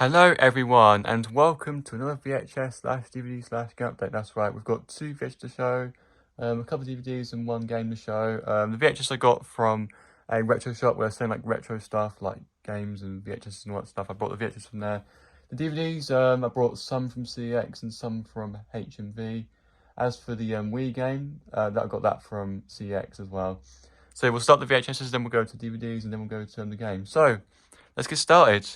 Hello everyone and welcome to another VHS/DVD/game update. That's right, we've got two VHS to show, a couple of DVDs and one game to show. The VHS I got from a retro shop where they're selling like retro stuff like games and VHS and all that stuff. I brought the VHS from there. The DVDs, I brought some from CX and some from HMV. As for the Wii game, I got that from CX as well. So we'll start the VHSs, then we'll go to DVDs and then we'll go to the game. So let's get started.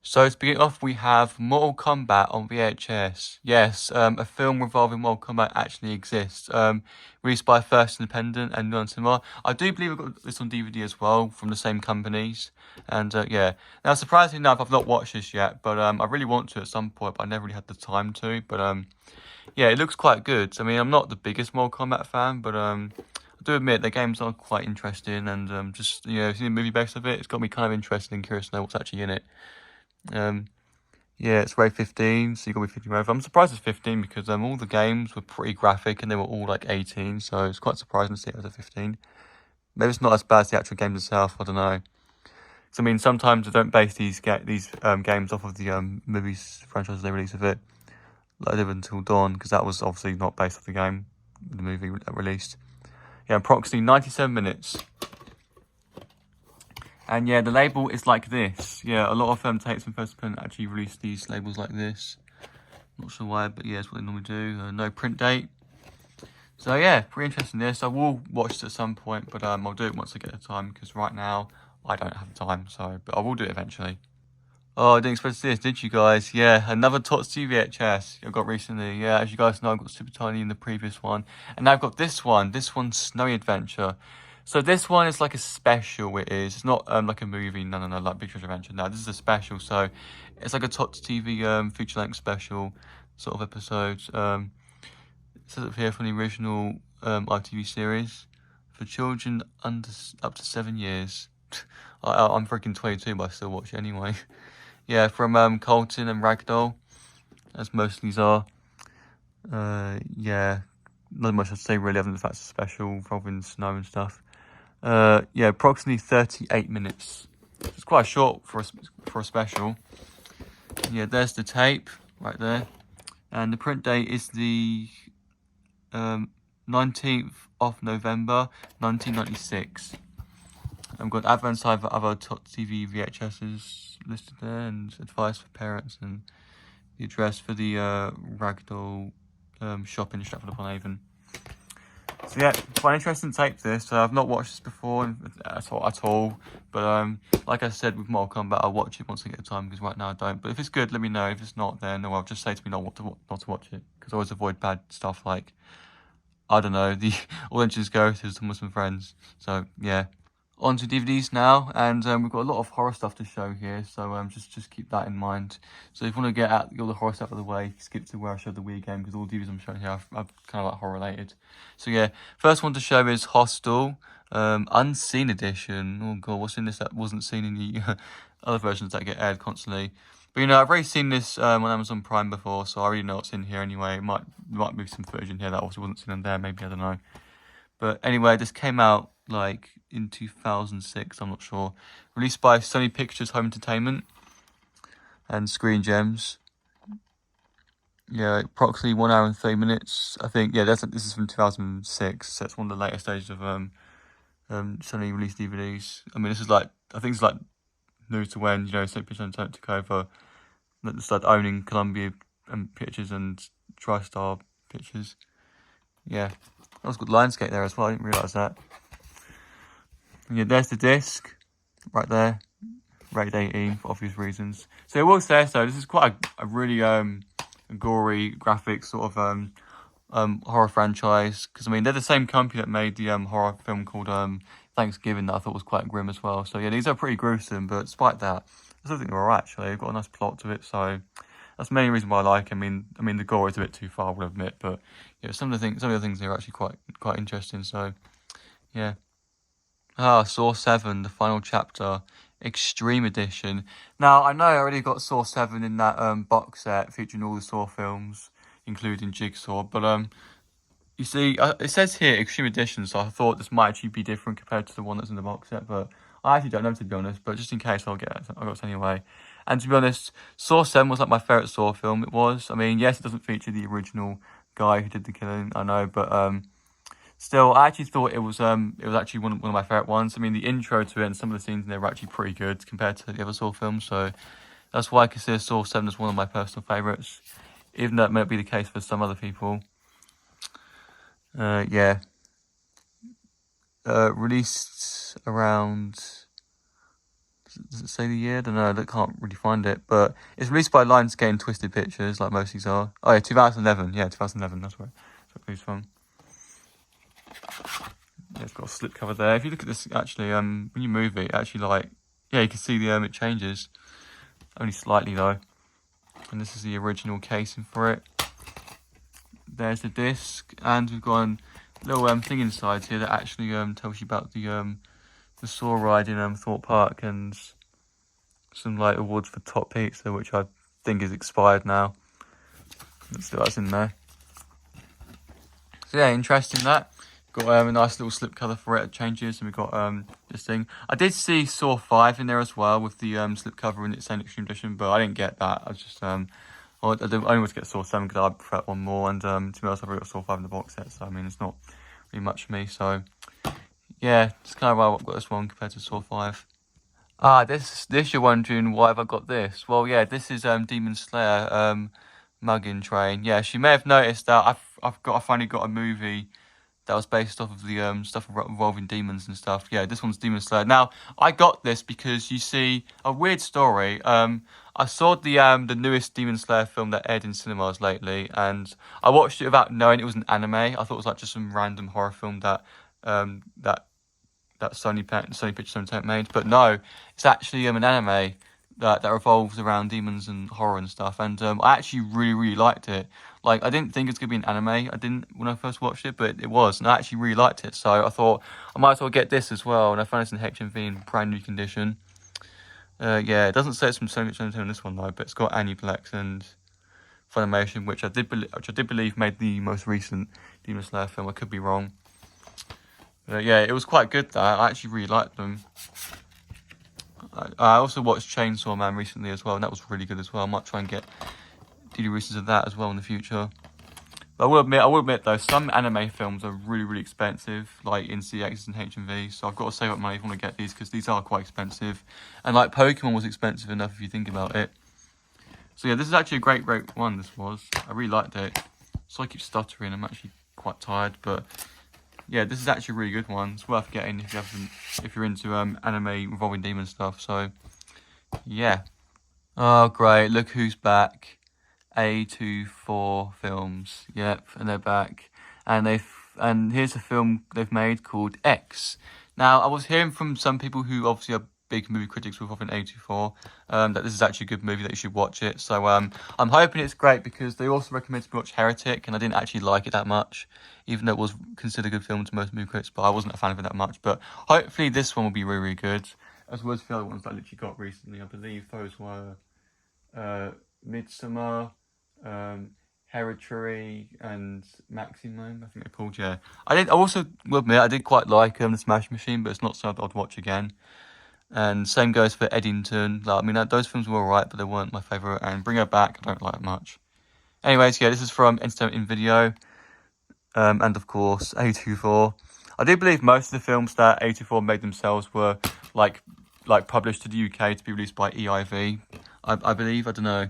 So to begin off, we have Mortal Kombat on VHS. Yes, a film revolving Mortal Kombat actually exists. Released by First Independent and Neon Cinema. I do believe I got this on DVD as well from the same companies. And yeah, now surprisingly enough, I've not watched this yet, but I really want to at some point, but I never really had the time to. But yeah, it looks quite good. I mean, I'm not the biggest Mortal Kombat fan, but I do admit the games are quite interesting, and just seeing the movie based of it, it's got me kind of interested and curious to know what's actually in it. Yeah, it's rated 15, so you got to be 15 over. I'm surprised it's 15 because all the games were pretty graphic and they were all like 18, so it's quite surprising to see it as a 15. Maybe it's not as bad as the actual games itself. I don't know. So I mean, sometimes they don't base these games off of the movies franchises they release of it, like they did Until Dawn, because that was obviously not based off the game, the movie released. Yeah, approximately 97 minutes. And yeah, the label is like this. Yeah, a lot of tapes from First Independent actually release these labels like this. Not sure why, but yeah, it's what they normally do. No print date. So yeah, pretty interesting this. I will watch it at some point, but I'll do it once I get the time, because right now I don't have the time. So, but I will do it eventually. Oh, I didn't expect this, did you guys? Yeah, another Tots TV VHS I got recently. Yeah, as you guys know, I got Super Tiny in the previous one. And now I've got this one. This one's Snowy Adventure. So this one is like a special, it is. It's not like a movie, no, like Big Treasure Adventure. No, this is a special. So it's like a Tots TV feature-length special sort of episode. It says up here from the original ITV series for children up to 7 years. I'm freaking 22, but I still watch it anyway. Yeah, from Colton and Ragdoll, as most of these are. Yeah, not much to say really, other than the fact it's special, involving snow and stuff. Yeah, approximately 38 minutes. It's quite short for a special. Yeah, there's the tape right there, and the print date is the 19th of November 1996. I've got advance side for other Tots TV VHSs listed there, and advice for parents, and the address for the Ragdoll shop in Stratford-upon-Avon. So yeah, quite an interesting tape this. I've not watched this before at all. But like I said with Mortal Kombat, I'll watch it once I get the time, because right now I don't. But if it's good, let me know. If it's not, then well, just say to me not to watch it, because I always avoid bad stuff like, I don't know, the All Engines Go to Muslim friends. So yeah. On to DVDs now, and we've got a lot of horror stuff to show here, so just keep that in mind. So if you want to get all the horror stuff out of the way, skip to where I showed the Wii game, because all the DVDs I'm showing here are kind of like horror related. So yeah, first one to show is Hostel, Unseen Edition. Oh god, what's in this that wasn't seen in the other versions that get aired constantly? But I've already seen this on Amazon Prime before, so I already know what's in here anyway. It might be some footage in here that also wasn't seen on there, maybe, I don't know. But anyway, this came out like in 2006, I'm not sure. Released by Sony Pictures Home Entertainment and Screen Gems. Yeah, approximately 1 hour and 30 minutes. I think, yeah, this is from 2006, so it's one of the later stages of Sony released DVDs. I mean, this is like, I think it's like new to when, Sony Pictures took over, started owning Columbia Pictures and TriStar Pictures. Yeah. That was good Lionsgate there as well, I didn't realise that. Yeah, there's the disc, right there, rated 18 for obvious reasons. So it will say so, this is quite a really gory, graphic sort of horror franchise. Because I mean, they're the same company that made the horror film called Thanksgiving that I thought was quite grim as well. So yeah, these are pretty gruesome, but despite that, I still think they're alright actually. They've got a nice plot to it, so that's the main reason why I like it. I mean, the gore is a bit too far, I will admit, but yeah, some of the things are actually quite interesting. So yeah. Saw 7, the final chapter, Extreme Edition. Now I know I already got Saw 7 in that box set featuring all the Saw films, including Jigsaw. But you see, it says here Extreme Edition, so I thought this might actually be different compared to the one that's in the box set. But I actually don't know, to be honest. But just in case, I got it anyway. And to be honest, Saw 7 was like my favourite Saw film. It was. I mean, yes, it doesn't feature the original guy who did the killing, I know, but still, I actually thought it was actually one of my favourite ones. I mean, the intro to it and some of the scenes in there were actually pretty good compared to the other Saw films, so that's why I consider Saw 7 as one of my personal favourites, even though it might be the case for some other people. Yeah. Released around, does it say the year? I don't know, I can't really find it, but it's released by Lionsgate and Twisted Pictures, like most of these are. Oh yeah, 2011, yeah, 2011, that's where it's released from. Yeah, it's got a slip cover there. If you look at this, actually, when you move it, actually, like, yeah, you can see the it changes, only slightly though. And this is the original casing for it. There's the disc, and we've got a little thing inside here that actually tells you about the Saw ride in Thorpe Park and some like awards for top pizza, which I think is expired now. Let's see what's in there. So yeah, interesting that. Got a nice little slip cover for it. It changes, and we've got this thing. I did see Saw 5 in there as well with the slip cover in its own extreme edition, but I didn't get that. I just I only want to get Saw 7 because I prefer one more, and to be honest, I've already got Saw 5 in the box set, so I mean it's not really much for me. So yeah, it's kind of why I've got this one compared to Saw 5. This you're wondering why have I got this? Well, yeah, this is Demon Slayer mugging train. Yeah, she may have noticed that I finally got a movie that was based off of the stuff involving demons and stuff. Yeah, this one's Demon Slayer. Now, I got this because you see a weird story. I saw the newest Demon Slayer film that aired in cinemas lately, and I watched it without knowing it was an anime. I thought it was like just some random horror film that Sony Pictures Entertainment made, but no, it's actually an anime that revolves around demons and horror and stuff. And I actually really liked it. Like, I didn't think it was gonna be an anime. I didn't when I first watched it, but it was, and I actually really liked it. So I thought I might as well get this as well. And I found this in HMV in brand new condition. Yeah, it doesn't say it's from Sony Pictures Entertainment this one though, but it's got Aniplex and Funimation, which I did believe made the most recent Demon Slayer film. I could be wrong. Yeah, it was quite good though. I actually really liked them. I also watched Chainsaw Man recently as well, and that was really good as well. I might try and get DVDs of that as well in the future. But I will admit though, some anime films are really expensive, like in CX and HMV. So I've got to save up money if I want to get these, because these are quite expensive. And like Pokemon was expensive enough if you think about it. So yeah, this is actually a great one. This was. I really liked it. So I keep stuttering. I'm actually quite tired, but yeah, this is actually a really good one. It's worth getting if you're into anime involving demon stuff. So yeah. Oh great! Look who's back. A24 Films. Yep, and they're back. And here's a film they've made called X. Now, I was hearing from some people who obviously are big movie critics with A24 that this is actually a good movie, that you should watch it. So I'm hoping it's great, because they also recommended me watch Heretic, and I didn't actually like it that much, even though it was considered a good film to most movie critics, but I wasn't a fan of it that much. But hopefully this one will be really good, as well as the other ones that I literally got recently. I believe those were Midsummer, Hereditary, and Maximum, I think they're called. Yeah, I also will admit I did quite like the Smash Machine, but it's not something I'd watch again. And same goes for Eddington. Like, I mean, those films were alright, but they weren't my favourite. And Bring Her Back, I don't like that much. Anyways, yeah, this is from Entertainment in Video, and of course A24. I do believe most of the films that A24 made themselves were like published to the UK to be released by EIV. I believe, I don't know,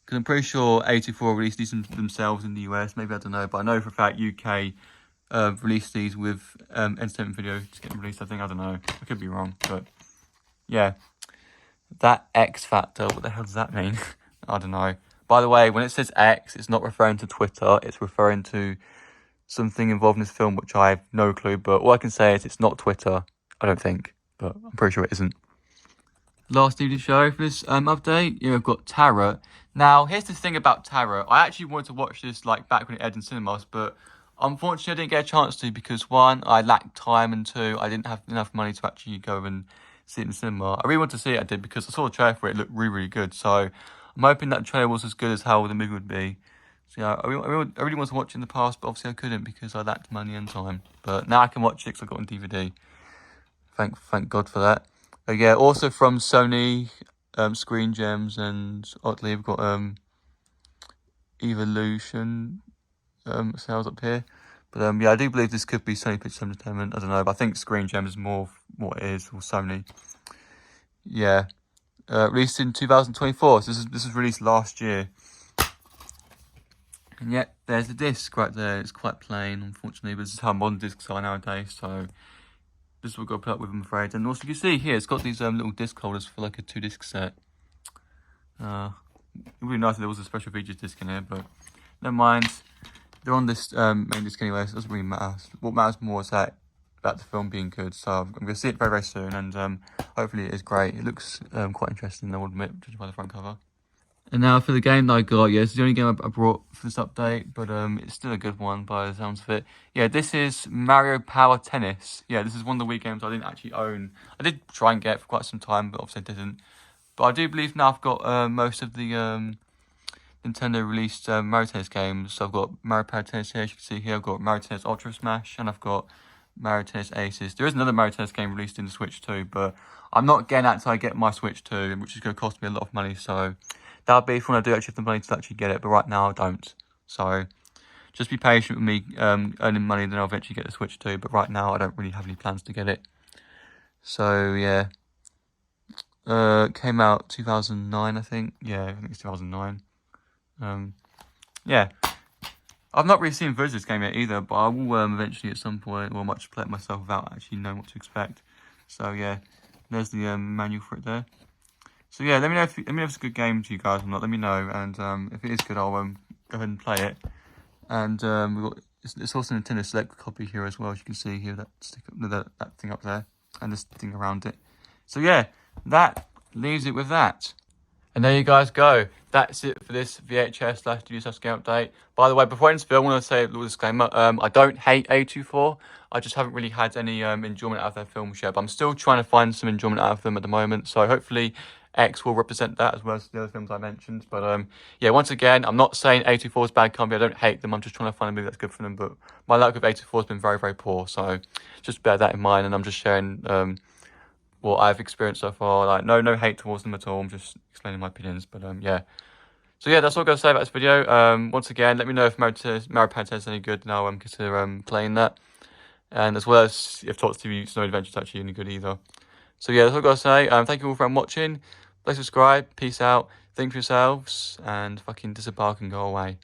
because I'm pretty sure A24 released these themselves in the US. Maybe, I don't know, but I know for a fact UK released these with Entertainment Video to get them released. I think, I don't know, I could be wrong, but yeah, that X Factor, what the hell does that mean? I don't know. By the way, when it says X, it's not referring to Twitter, it's referring to something involved in this film, which I have no clue, but all I can say is it's not Twitter, I don't think, but I'm pretty sure it isn't. Last DVD show for this update, I've got Tarot. Now, here's the thing about Tarot. I actually wanted to watch this like back when it aired in cinemas, but unfortunately I didn't get a chance to, because one, I lacked time, and two, I didn't have enough money to actually go and see it in the cinema. I really wanted to see it, I did, because I saw the trailer for it. It looked really good. So I'm hoping that the trailer was as good as how the movie would be. So yeah, I really wanted to watch it in the past, but obviously I couldn't because I lacked money and time. But now I can watch it because I got it on DVD. Thank God for that. Yeah, also from Sony, Screen Gems, and oddly we've got Evolution sales up here. But yeah, I do believe this could be Sony Pictures Entertainment. I don't know, but I think Screen Gems is more what it is, or Sony. Yeah, released in 2024. So this was released last year. And yet, there's the disc right there. It's quite plain, unfortunately, but this is how modern discs are nowadays. So this is what we've got to put up with, I'm afraid. And also, you can see here, it's got these little disc holders for like a 2-disc set. It would be nice if there was a special features disc in here, but never mind. They're on this main disc anyway, so it doesn't really matter. What matters more is that about the film being good. So I'm going to see it very, very soon, and hopefully it is great. It looks quite interesting, I will admit, judging by the front cover. And now for the game that I got, yeah, it's the only game I brought for this update, but it's still a good one by the sounds of it. Yeah, this is Mario Power Tennis. Yeah, this is one of the Wii games I didn't actually own. I did try and get it for quite some time, but obviously I didn't. But I do believe now I've got most of the Nintendo released Mario Tennis games. So I've got Mario Power Tennis here, as you can see here. I've got Mario Tennis Ultra Smash, and I've got Mario Tennis Aces. There is another Mario Tennis game released in the Switch too, but I'm not getting that until I get my Switch too, which is going to cost me a lot of money, so that'll be if when I do actually have the money to actually get it, but right now I don't. So just be patient with me earning money, then I'll eventually get the Switch too, but right now I don't really have any plans to get it. So yeah, came out 2009, I think. Yeah, I think it's 2009. Yeah, I've not really seen footage of this game yet either, but I will eventually at some point, or I might just play it myself without actually knowing what to expect. So yeah, there's the manual for it there. So yeah, let me know if it's a good game to you guys or not. Let me know, and if it is good, I'll go ahead and play it. And we've got it's also a Nintendo Select copy here as well, as you can see here, that thing up there, and this thing around it. So yeah, that leaves it with that. And there you guys go. That's it for this VHS/DVS game update. By the way, before I end this video, I want to say a little disclaimer. I don't hate A24. I just haven't really had any enjoyment out of their films yet. But I'm still trying to find some enjoyment out of them at the moment. So hopefully X will represent that as well as the other films I mentioned. But yeah, once again, I'm not saying A24 is a bad company. I don't hate them. I'm just trying to find a movie that's good for them. But my luck with A24 has been very, very poor. So just bear that in mind. And I'm just sharing what I've experienced so far. Like no hate towards them at all. I'm just explaining my opinions. But yeah. So yeah, that's all I'm going to say about this video. Once again, let me know if Mario Power Tennis is any good, and I'll consider playing that. And as well as if Tots TV Snow Adventure is actually any good either. So yeah, that's all I've got to say. Thank you all for watching. Please subscribe. Peace out. Think for yourselves. And fucking disembark and go away.